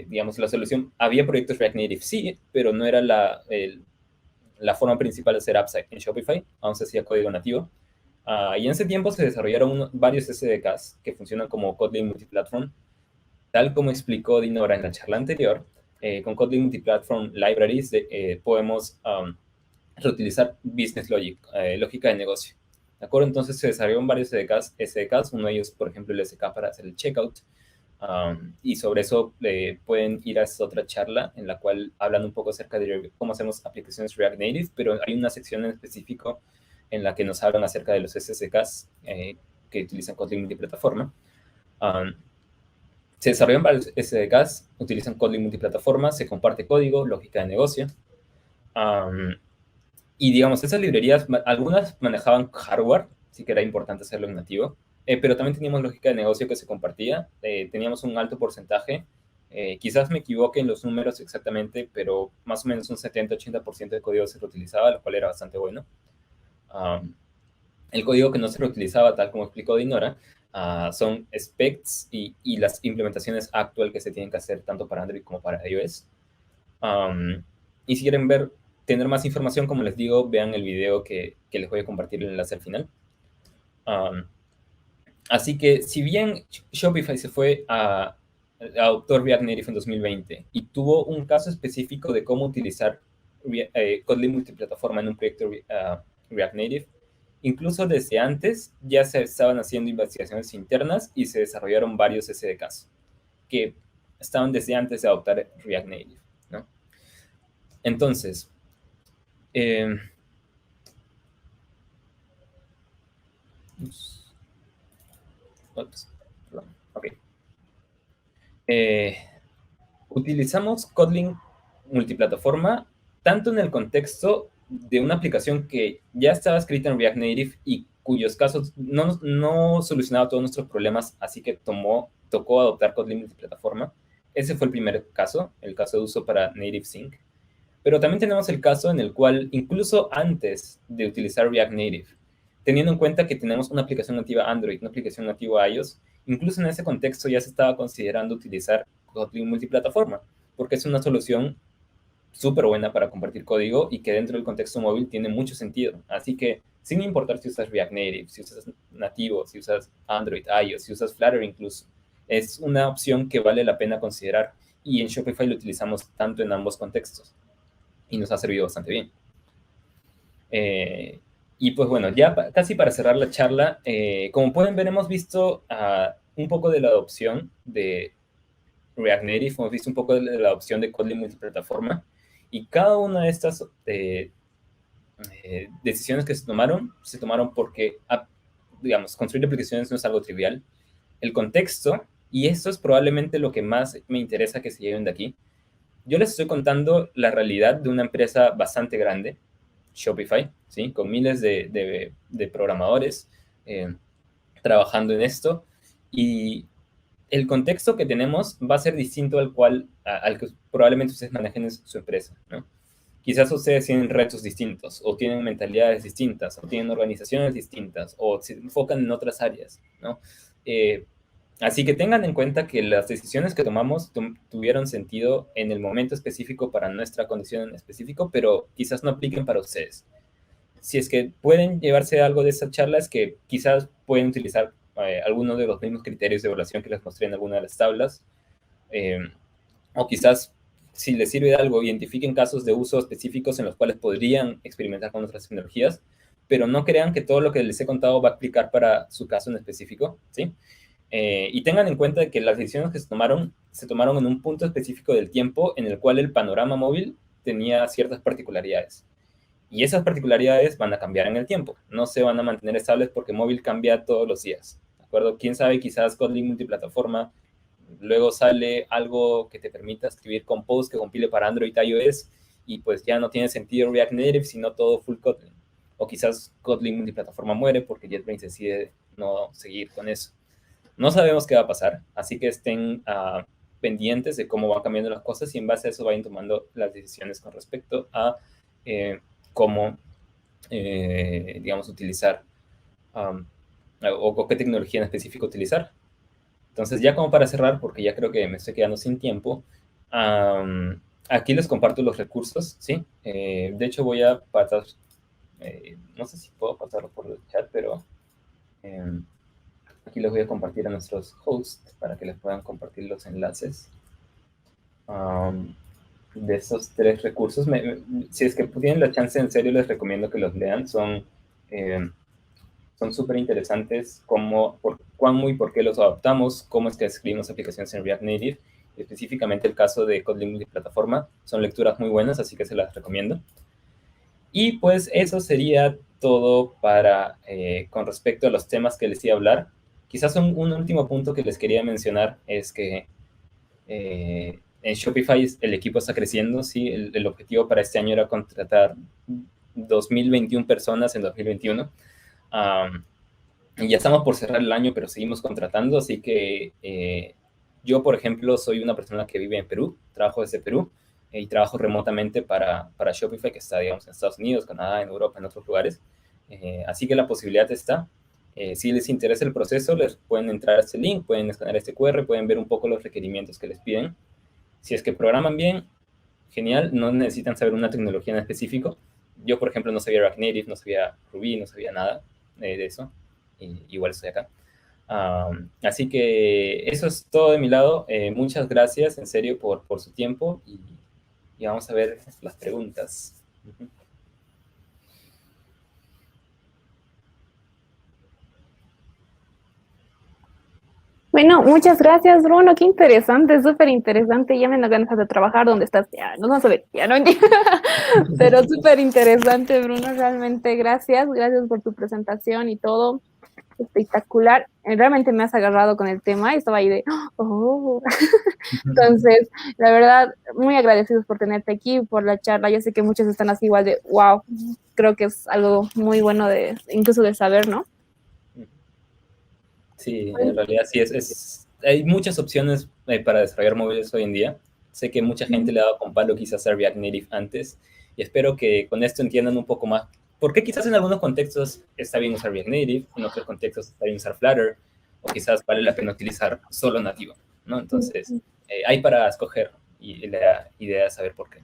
Digamos, la solución, había proyectos React Native, sí, pero no era la forma principal de hacer apps en Shopify, aún se hacía código nativo. Y en ese tiempo se desarrollaron varios SDKs que funcionan como Kotlin Multiplatform, tal como explicó Dinora en la charla anterior. Con Kotlin Multiplatform Libraries podemos reutilizar Business Logic, lógica de negocio. ¿De acuerdo? Entonces se desarrollaron varios SDKs, uno de ellos, por ejemplo, el SDK para hacer el checkout. Y sobre eso pueden ir a esta otra charla en la cual hablan un poco acerca de cómo hacemos aplicaciones React Native, pero hay una sección en específico en la que nos hablan acerca de los SDKs que utilizan Kotlin multiplataforma. Se desarrollan varios SDKs, utilizan Kotlin multiplataforma, se comparte código, lógica de negocio. Y digamos, esas librerías, algunas manejaban hardware, sí que era importante hacerlo en nativo, pero también teníamos lógica de negocio que se compartía. Teníamos un alto porcentaje, quizás me equivoque en los números exactamente, pero más o menos un 70-80% de código se reutilizaba, lo cual era bastante bueno. El código que no se reutilizaba, tal como explicó Dinora, son specs y las implementaciones actual que se tienen que hacer tanto para Android como para iOS. Y si quieren tener más información, como les digo, vean el video que les voy a compartir el enlace al final. Así que si bien Shopify se fue a adoptar React Native en 2020 y tuvo un caso específico de cómo utilizar Kotlin multiplataforma en un proyecto React Native, incluso desde antes ya se estaban haciendo investigaciones internas y se desarrollaron varios SDKs que estaban desde antes de adoptar React Native, ¿no? Entonces, utilizamos Kotlin multiplataforma tanto en el contexto de una aplicación que ya estaba escrita en React Native y cuyos casos no solucionaba todos nuestros problemas, así que tocó adoptar Kotlin multiplataforma. Ese fue el primer caso, el caso de uso para Native Sync. Pero también tenemos el caso en el cual, incluso antes de utilizar React Native, teniendo en cuenta que tenemos una aplicación nativa Android, una aplicación nativa iOS, incluso en ese contexto ya se estaba considerando utilizar Kotlin multiplataforma, porque es una solución súper buena para compartir código y que dentro del contexto móvil tiene mucho sentido. Así que sin importar si usas React Native, si usas nativo, si usas Android, iOS, si usas Flutter incluso, es una opción que vale la pena considerar. Y en Shopify lo utilizamos tanto en ambos contextos y nos ha servido bastante bien. Y pues bueno, ya casi para cerrar la charla, como pueden ver, hemos visto un poco de la adopción de React Native, hemos visto un poco de la adopción de Kotlin multiplataforma, y cada una de estas decisiones que se tomaron porque, digamos, construir aplicaciones no es algo trivial. El contexto, y esto es probablemente lo que más me interesa que se lleven de aquí, yo les estoy contando la realidad de una empresa bastante grande, Shopify, ¿sí? Con miles de programadores trabajando en esto, y el contexto que tenemos va a ser distinto al que probablemente ustedes manejen en su empresa, ¿no? Quizás ustedes tienen retos distintos, o tienen mentalidades distintas, o tienen organizaciones distintas, o se enfocan en otras áreas, ¿no? Así que tengan en cuenta que las decisiones que tomamos tuvieron sentido en el momento específico para nuestra condición en específico, pero quizás no apliquen para ustedes. Si es que pueden llevarse algo de esta charla, es que quizás pueden utilizar algunos de los mismos criterios de evaluación que les mostré en alguna de las tablas, o quizás, si les sirve de algo, identifiquen casos de uso específicos en los cuales podrían experimentar con otras tecnologías, pero no crean que todo lo que les he contado va a aplicar para su caso en específico, ¿sí? Y tengan en cuenta que las decisiones que se tomaron en un punto específico del tiempo en el cual el panorama móvil tenía ciertas particularidades. Y esas particularidades van a cambiar en el tiempo. No se van a mantener estables porque móvil cambia todos los días. ¿De acuerdo? Quién sabe, quizás Kotlin multiplataforma, luego sale algo que te permita escribir Compose que compile para Android y iOS, y pues ya no tiene sentido React Native, sino todo full Kotlin. O quizás Kotlin multiplataforma muere porque JetBrains decide no seguir con eso. No sabemos qué va a pasar, así que estén pendientes de cómo van cambiando las cosas y en base a eso vayan tomando las decisiones con respecto a cómo, digamos, utilizar o qué tecnología en específico utilizar. Entonces, ya como para cerrar, porque ya creo que me estoy quedando sin tiempo, aquí les comparto los recursos, ¿sí? De hecho, voy a pasar, no sé si puedo pasarlo por el chat, pero aquí les voy a compartir a nuestros hosts para que les puedan compartir los enlaces de esos 3 recursos. Si es que tienen la chance, en serio les recomiendo que los lean. Son súper interesantes cuándo y por qué los adaptamos, cómo es que escribimos aplicaciones en React Native. Específicamente el caso de Kotlin multiplataforma. Son lecturas muy buenas, así que se las recomiendo. Y pues eso sería todo con respecto a los temas que les iba a hablar. Quizás un último punto que les quería mencionar es que en Shopify el equipo está creciendo, ¿sí? El objetivo para este año era contratar 2.021 personas en 2021. Y ya estamos por cerrar el año, pero seguimos contratando, así que yo, por ejemplo, soy una persona que vive en Perú, trabajo desde Perú, y trabajo remotamente para Shopify, que está, digamos, en Estados Unidos, Canadá, en Europa, en otros lugares. Así que la posibilidad está. Si les interesa el proceso, les pueden entrar a este link, pueden escanear este QR, pueden ver un poco los requerimientos que les piden. Si es que programan bien, genial, no necesitan saber una tecnología en específico. Yo, por ejemplo, no sabía React Native, no sabía Ruby, no sabía nada de eso. Igual estoy acá. Así que eso es todo de mi lado. Muchas gracias, en serio, por su tiempo, y vamos a ver las preguntas. Bueno, muchas gracias, Bruno. Qué interesante, súper interesante. Ya me da ganas de trabajar donde estás. Ya, no vamos a ver, ya no entiendo. Pero súper interesante, Bruno. Realmente, gracias. Gracias por tu presentación y todo. Espectacular. Realmente me has agarrado con el tema y estaba ahí de, oh. Entonces, la verdad, muy agradecidos por tenerte aquí, por la charla. Yo sé que muchos están así igual de, wow, creo que es algo muy bueno incluso de saber, ¿no? Sí, en realidad sí, hay muchas opciones para desarrollar móviles hoy en día. Sé que mucha gente le ha dado con palo quizás a React Native antes, y espero que con esto entiendan un poco más por qué quizás en algunos contextos está bien usar React Native, en otros contextos está bien usar Flutter, o quizás vale la pena utilizar solo nativo, ¿no? Entonces, hay para escoger, y la idea es saber por qué.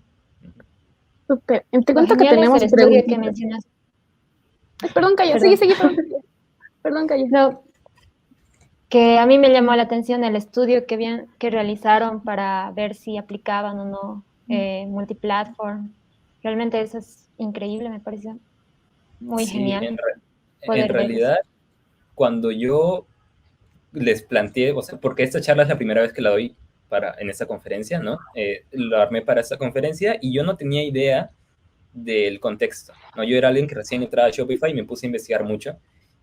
Súper. Te Lo cuento que genial es tenemos el estudio que preguntitas. mencionas. Ay, perdón, Calla. Perdón. Sigue, perdón. Perdón, Calla. No, que a mí me llamó la atención el estudio que realizaron para ver si aplicaban o no multiplatform. Realmente eso es increíble, me pareció muy Sí, genial en poder ver eso. realidad, cuando yo les planteé, o sea, porque esta charla es la primera vez que la doy en esta conferencia, ¿no? Lo armé para esta conferencia y yo no tenía idea del contexto, ¿no? Yo era alguien que recién entraba a Shopify y me puse a investigar mucho.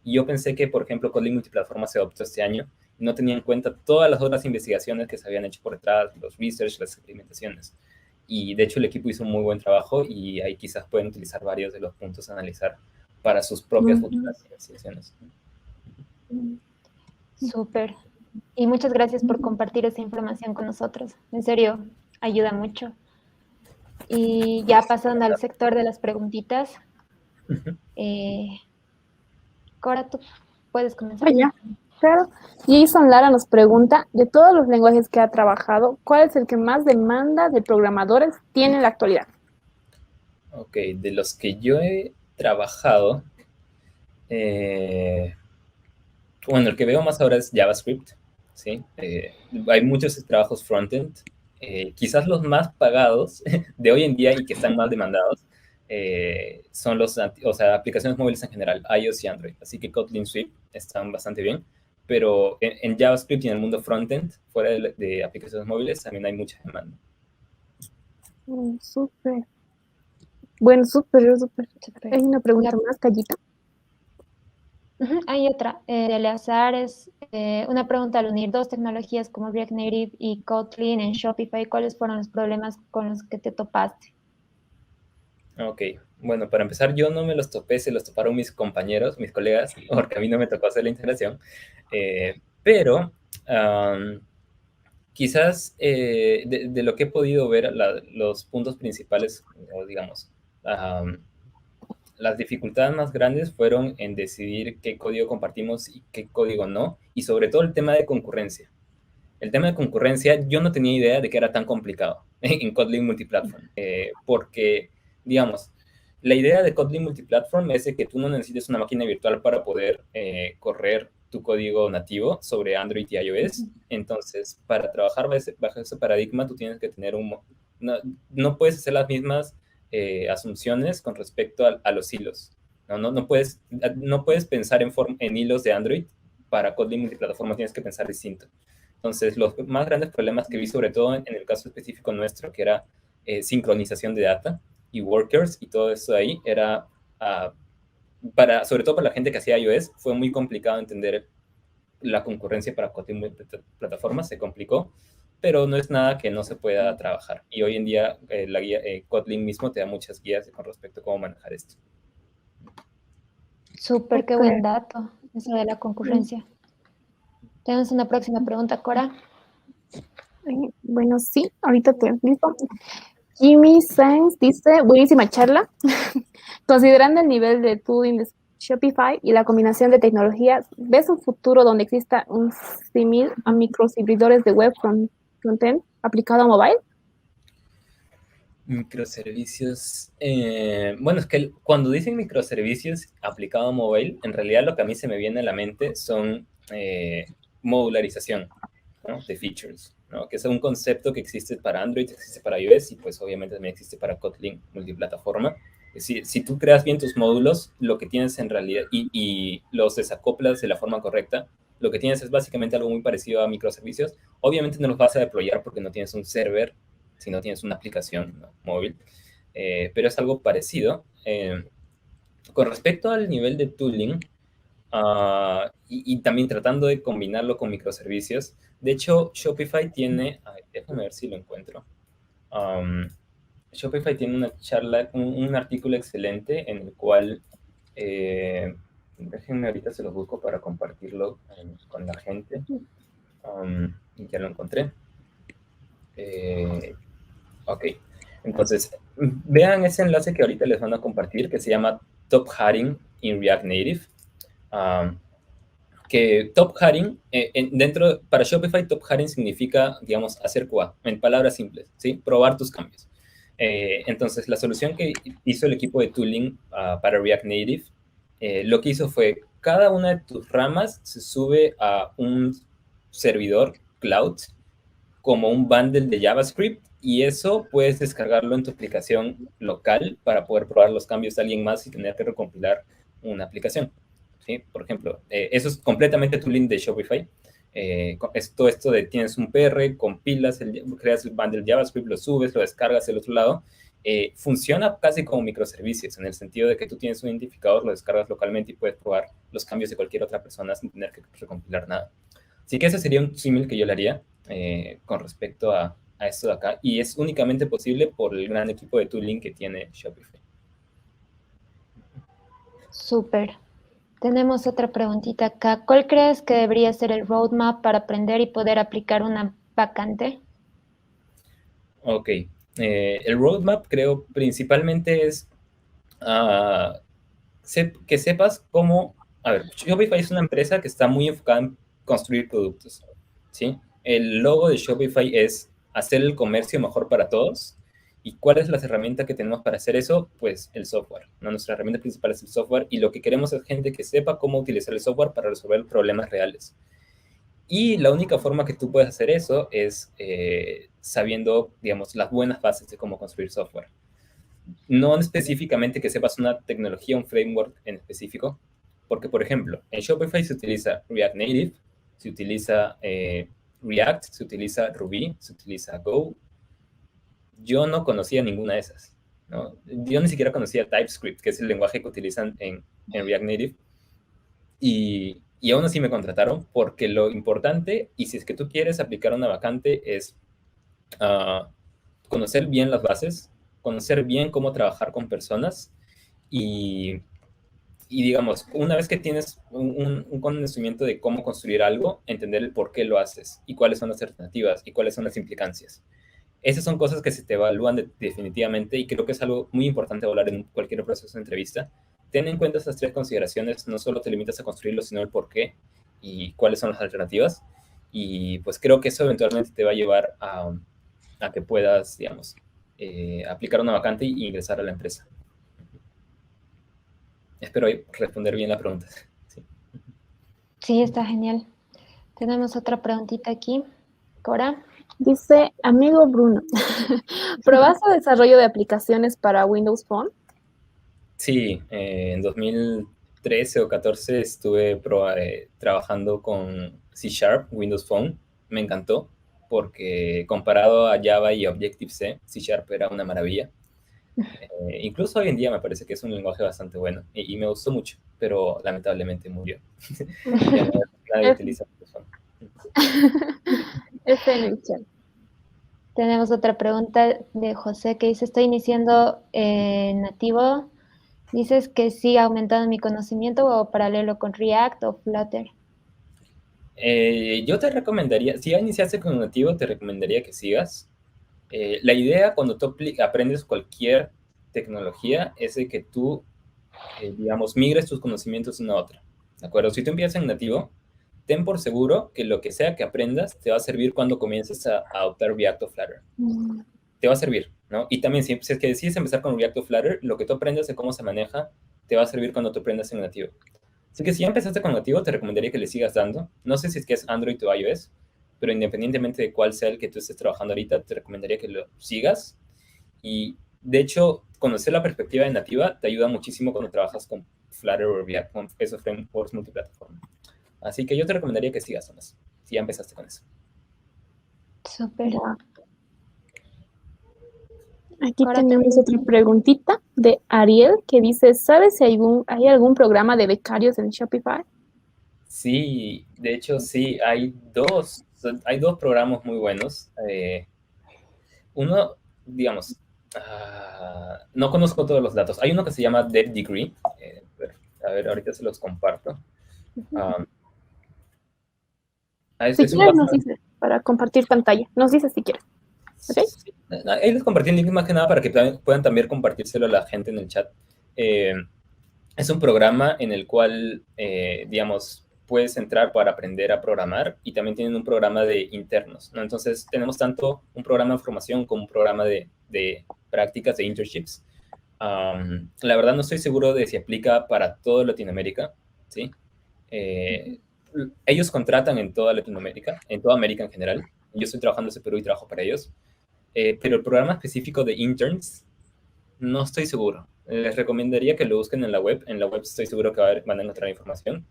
Y yo pensé que, por ejemplo, Kotlin Multiplataforma se adoptó este año y no tenía en cuenta todas las otras investigaciones que se habían hecho por detrás, los research, las experimentaciones. Y de hecho el equipo hizo un muy buen trabajo y ahí quizás pueden utilizar varios de los puntos a analizar para sus propias futuras investigaciones. Súper. Y muchas gracias por compartir esa información con nosotros. En serio, ayuda mucho. Y ya pasando al sector de las preguntitas, Cora, tú puedes comenzar. Ya, claro. Jason Lara nos pregunta, de todos los lenguajes que ha trabajado, ¿cuál es el que más demanda de programadores tiene en la actualidad? Ok, de los que yo he trabajado, bueno, el que veo más ahora es JavaScript, ¿sí? Hay muchos trabajos frontend, quizás los más pagados de hoy en día y que están más demandados son aplicaciones móviles en general, iOS y Android. Así que Kotlin Swift están bastante bien, pero en JavaScript y en el mundo frontend, fuera de aplicaciones móviles, también hay mucha demanda. Súper. Bueno, súper. Súper. Hay una pregunta más, Callita. Hay otra, de Eleazar, es una pregunta: al unir dos tecnologías como React Native y Kotlin en Shopify, ¿cuáles fueron los problemas con los que te topaste? Ok, bueno, para empezar, yo no me los topé, se los toparon mis compañeros, mis colegas, porque a mí no me tocó hacer la integración, pero quizás de lo que he podido ver, los puntos principales, o digamos, las dificultades más grandes fueron en decidir qué código compartimos y qué código no, y sobre todo el tema de concurrencia. El tema de concurrencia, yo no tenía idea de que era tan complicado en Kotlin Multiplatform, porque, digamos, la idea de Kotlin Multiplatform es de que tú no necesites una máquina virtual para poder correr tu código nativo sobre Android y iOS. Entonces, para trabajar bajo ese paradigma, tú tienes que tener no puedes hacer las mismas asunciones con respecto a los hilos. No puedes pensar en hilos de Android para Kotlin Multiplataforma, tienes que pensar distinto. Entonces, los más grandes problemas que vi, sobre todo en el caso específico nuestro, que era sincronización de data y workers y todo eso de ahí, era, sobre todo para la gente que hacía iOS, fue muy complicado entender la concurrencia para Kotlin plataforma, se complicó, pero no es nada que no se pueda trabajar. Y hoy en día la guía Kotlin mismo te da muchas guías con respecto a cómo manejar esto. Súper, qué buen dato, eso de la concurrencia. Tenemos una próxima pregunta, Cora. Bueno, sí, ahorita te explico. Jimmy Sainz dice, buenísima charla. Considerando el nivel de tooling de Shopify y la combinación de tecnologías, ¿ves un futuro donde exista un símil a microservidores de web frontend aplicado a mobile? Microservicios. Bueno, es que cuando dicen microservicios aplicado a mobile, en realidad lo que a mí se me viene a la mente son modularización, ¿no? De features, ¿no? Que es un concepto que existe para Android, existe para iOS y pues obviamente también existe para Kotlin multiplataforma. Si tú creas bien tus módulos, lo que tienes en realidad, y los desacoplas de la forma correcta, lo que tienes es básicamente algo muy parecido a microservicios. Obviamente no los vas a deployar porque no tienes un server, si no tienes una aplicación, ¿no?, móvil, pero es algo parecido. Con respecto al nivel de tooling, y también tratando de combinarlo con microservicios, de hecho, Shopify tiene, déjame ver si lo encuentro. Shopify tiene una charla, un artículo excelente en el cual, déjenme ahorita se lo busco para compartirlo con la gente. Y ya lo encontré. Ok, entonces vean ese enlace que ahorita les van a compartir, que se llama Top Hatting in React Native. Que Top Hatting, para Shopify, Top Hatting significa, digamos, hacer QA, en palabras simples, ¿sí? Probar tus cambios. Entonces, la solución que hizo el equipo de tooling para React Native, lo que hizo fue, cada una de tus ramas se sube a un servidor cloud como un bundle de JavaScript, y eso puedes descargarlo en tu aplicación local para poder probar los cambios de alguien más y tener que recompilar una aplicación. ¿Sí? Por ejemplo, eso es completamente tooling de Shopify. Es todo esto de tienes un PR, compilas, creas el bundle JavaScript, lo subes, lo descargas del otro lado. Funciona casi como microservicios, en el sentido de que tú tienes un identificador, lo descargas localmente y puedes probar los cambios de cualquier otra persona sin tener que recompilar nada. Así que ese sería un símil que yo le haría con respecto a esto de acá, y es únicamente posible por el gran equipo de tooling que tiene Shopify. Súper. Tenemos otra preguntita acá. ¿Cuál crees que debería ser el roadmap para aprender y poder aplicar una vacante? Ok. El roadmap creo principalmente es que sepas cómo... A ver, Shopify es una empresa que está muy enfocada en construir productos, ¿sí? El logo de Shopify es hacer el comercio mejor para todos. ¿Y cuál es la herramienta que tenemos para hacer eso? Pues el software, ¿no? Nuestra herramienta principal es el software, y lo que queremos es gente que sepa cómo utilizar el software para resolver problemas reales. Y la única forma que tú puedes hacer eso es sabiendo, digamos, las buenas bases de cómo construir software. No específicamente que sepas una tecnología, un framework en específico, porque, por ejemplo, en Shopify se utiliza React Native, se utiliza React, se utiliza Ruby, se utiliza Go. Yo no conocía ninguna de esas, ¿no? Yo ni siquiera conocía TypeScript, que es el lenguaje que utilizan en React Native, y aún así me contrataron, porque lo importante, y si es que tú quieres aplicar una vacante, es conocer bien las bases, conocer bien cómo trabajar con personas, y digamos, una vez que tienes un conocimiento de cómo construir algo, entender el por qué lo haces, y cuáles son las alternativas, y cuáles son las implicancias. Esas son cosas que se te evalúan definitivamente, y creo que es algo muy importante hablar en cualquier proceso de entrevista. Ten en cuenta esas tres consideraciones, no solo te limitas a construirlo, sino el por qué y cuáles son las alternativas. Y pues creo que eso eventualmente te va a llevar a que puedas, digamos, aplicar una vacante y ingresar a la empresa. Espero responder bien la pregunta. Sí. Sí, está genial. Tenemos otra preguntita aquí. Cora. Dice, amigo Bruno, ¿probaste desarrollo de aplicaciones para Windows Phone? Sí, en 2013 o 14 estuve trabajando con C#, Windows Phone. Me encantó, porque comparado a Java y Objective-C, C# era una maravilla. Incluso hoy en día me parece que es un lenguaje bastante bueno, y me gustó mucho, pero lamentablemente murió. Ya nadie utiliza Windows Phone. Está en el chat. Tenemos otra pregunta de José que dice, estoy iniciando nativo. ¿Dices que sí ha aumentado mi conocimiento o paralelo con React o Flutter? Yo te recomendaría, si ya iniciaste con nativo, te recomendaría que sigas. La idea cuando tú aprendes cualquier tecnología es de que tú, digamos, migres tus conocimientos de una a otra, ¿de acuerdo? Si tú empiezas en nativo, ten por seguro que lo que sea que aprendas te va a servir cuando comiences a adoptar React o Flutter. Te va a servir, ¿no? Y también si es que decides empezar con React o Flutter, lo que tú aprendas de cómo se maneja te va a servir cuando tú aprendas en nativo. Así que si ya empezaste con nativo, te recomendaría que le sigas dando. No sé si es que es Android o iOS, pero independientemente de cuál sea el que tú estés trabajando ahorita, te recomendaría que lo sigas. Y, de hecho, conocer la perspectiva de nativa te ayuda muchísimo cuando trabajas con Flutter o React, con esos frameworks multiplataforma. Así que yo te recomendaría que sigas, Tomás, si ya empezaste con eso. Súper. Aquí tenemos otra preguntita de Ariel que dice, ¿sabes si hay algún programa de becarios en Shopify? Sí, de hecho sí, hay dos programas muy buenos. Uno, digamos, no conozco todos los datos. Hay uno que se llama Dev Degree. A ver, ahorita se los comparto. Si quieres, nos dices, para compartir pantalla. Nos dices si quieres. ¿Okay? Sí. Ahí les compartí el link más que nada para que puedan también compartírselo a la gente en el chat. Es un programa en el cual, digamos, puedes entrar para aprender a programar y también tienen un programa de internos, ¿no? Entonces tenemos tanto un programa de formación como un programa de prácticas, de internships. La verdad no estoy seguro de si aplica para toda Latinoamérica, ¿sí? Ellos contratan en toda Latinoamérica, en toda América en general. Yo estoy trabajando desde Perú y trabajo para ellos. Pero el programa específico de interns, no estoy seguro. Les recomendaría que lo busquen en la web. En la web estoy seguro que van a encontrar información.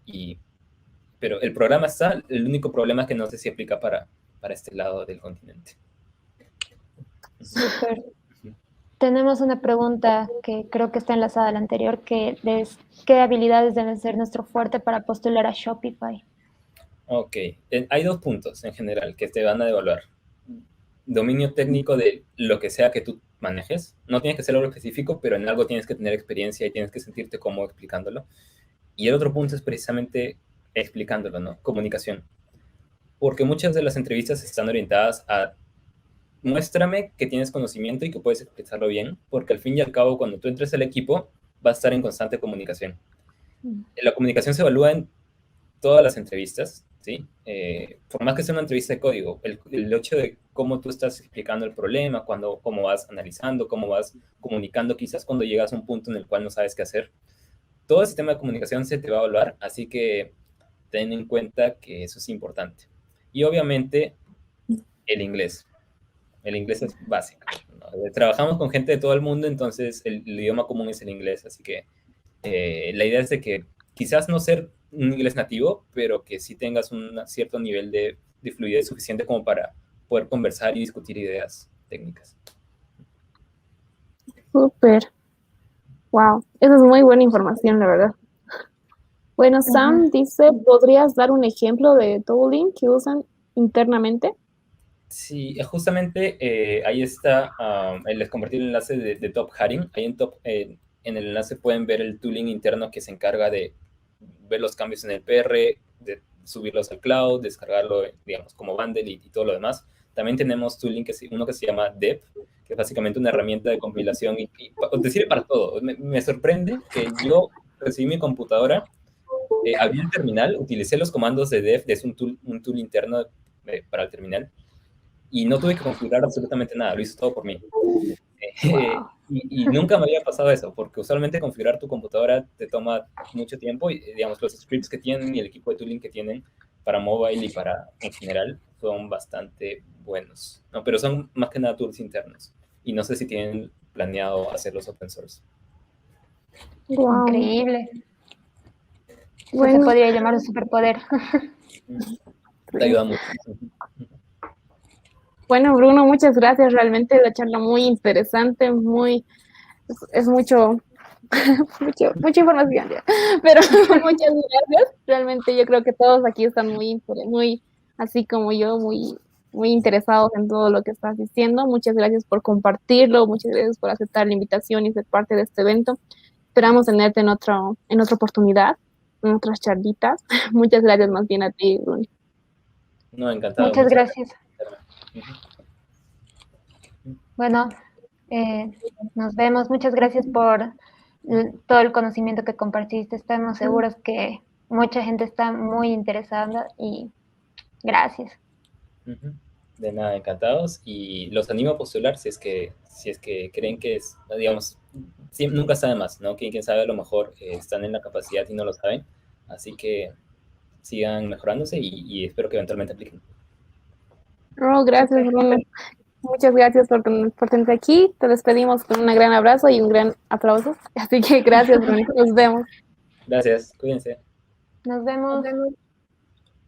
Pero el programa está, el único problema es que no sé si aplica para este lado del continente. Súper. Tenemos una pregunta que creo que está enlazada a la anterior, que es, ¿qué habilidades deben ser nuestro fuerte para postular a Shopify? Ok, hay 2 puntos en general que te van a evaluar. Dominio técnico de lo que sea que tú manejes. No tienes que ser algo específico, pero en algo tienes que tener experiencia y tienes que sentirte cómodo explicándolo. Y el otro punto es precisamente explicándolo, ¿no? Comunicación. Porque muchas de las entrevistas están orientadas a muéstrame que tienes conocimiento y que puedes expresarlo bien, porque al fin y al cabo, cuando tú entres al equipo, vas a estar en constante comunicación. La comunicación se evalúa en todas las entrevistas, ¿sí? Por más que sea una entrevista de código, el hecho de cómo tú estás explicando el problema, cómo vas analizando, cómo vas comunicando, quizás cuando llegas a un punto en el cual no sabes qué hacer, todo el sistema de comunicación se te va a evaluar, así que ten en cuenta que eso es importante. Y obviamente, el inglés. El inglés es básico, ¿no? Trabajamos con gente de todo el mundo, entonces el idioma común es el inglés, así que la idea es de que quizás no ser un inglés nativo, pero que sí tengas un cierto nivel de fluidez suficiente como para poder conversar y discutir ideas técnicas. Súper. Wow, esa es muy buena información, la verdad. Bueno, Sam dice, ¿podrías dar un ejemplo de tooling que usan internamente? Sí, justamente ahí está, les compartí el enlace de Top Hatting. Ahí en el enlace pueden ver el tooling interno que se encarga de ver los cambios en el PR, de subirlos al cloud, descargarlo, digamos, como bundle y todo lo demás. También tenemos tooling, uno que se llama Dev, que es básicamente una herramienta de compilación y te sirve para todo. Me sorprende que yo recibí mi computadora, abrí el terminal, utilicé los comandos de Dev, es un tool interno para el terminal, y no tuve que configurar absolutamente nada, lo hizo todo por mí. Wow. Y nunca me había pasado eso, porque usualmente configurar tu computadora te toma mucho tiempo y, digamos, los scripts que tienen y el equipo de tooling que tienen para mobile y para en general son bastante buenos, ¿no? Pero son más que nada tools internos y no sé si tienen planeado hacerlos open source. Wow. Increíble. Bueno. Eso se podría llamar un superpoder. Te ayuda mucho. Bueno, Bruno, muchas gracias. Realmente la charla muy interesante, es mucha información ya. Pero muchas gracias. Realmente yo creo que todos aquí están muy, así como yo, muy interesados en todo lo que estás diciendo. Muchas gracias por compartirlo, muchas gracias por aceptar la invitación y ser parte de este evento. Esperamos tenerte en otra oportunidad, en otras charlitas. Muchas gracias más bien a ti, Bruno. No, encantado. Muchas gracias. Bueno, nos vemos. Muchas gracias por todo el conocimiento que compartiste. Estamos seguros que mucha gente está muy interesada y gracias. De nada, encantados. Y los animo a postular si es que creen que es, digamos, nunca está de más, ¿no? Quién sabe, a lo mejor están en la capacidad y no lo saben. Así que sigan mejorándose y espero que eventualmente apliquen. Oh, gracias, Bruno. Muchas gracias por tenerte aquí. Te despedimos con un gran abrazo y un gran aplauso. Así que gracias, Bruno. Nos vemos. Gracias, cuídense. Nos vemos.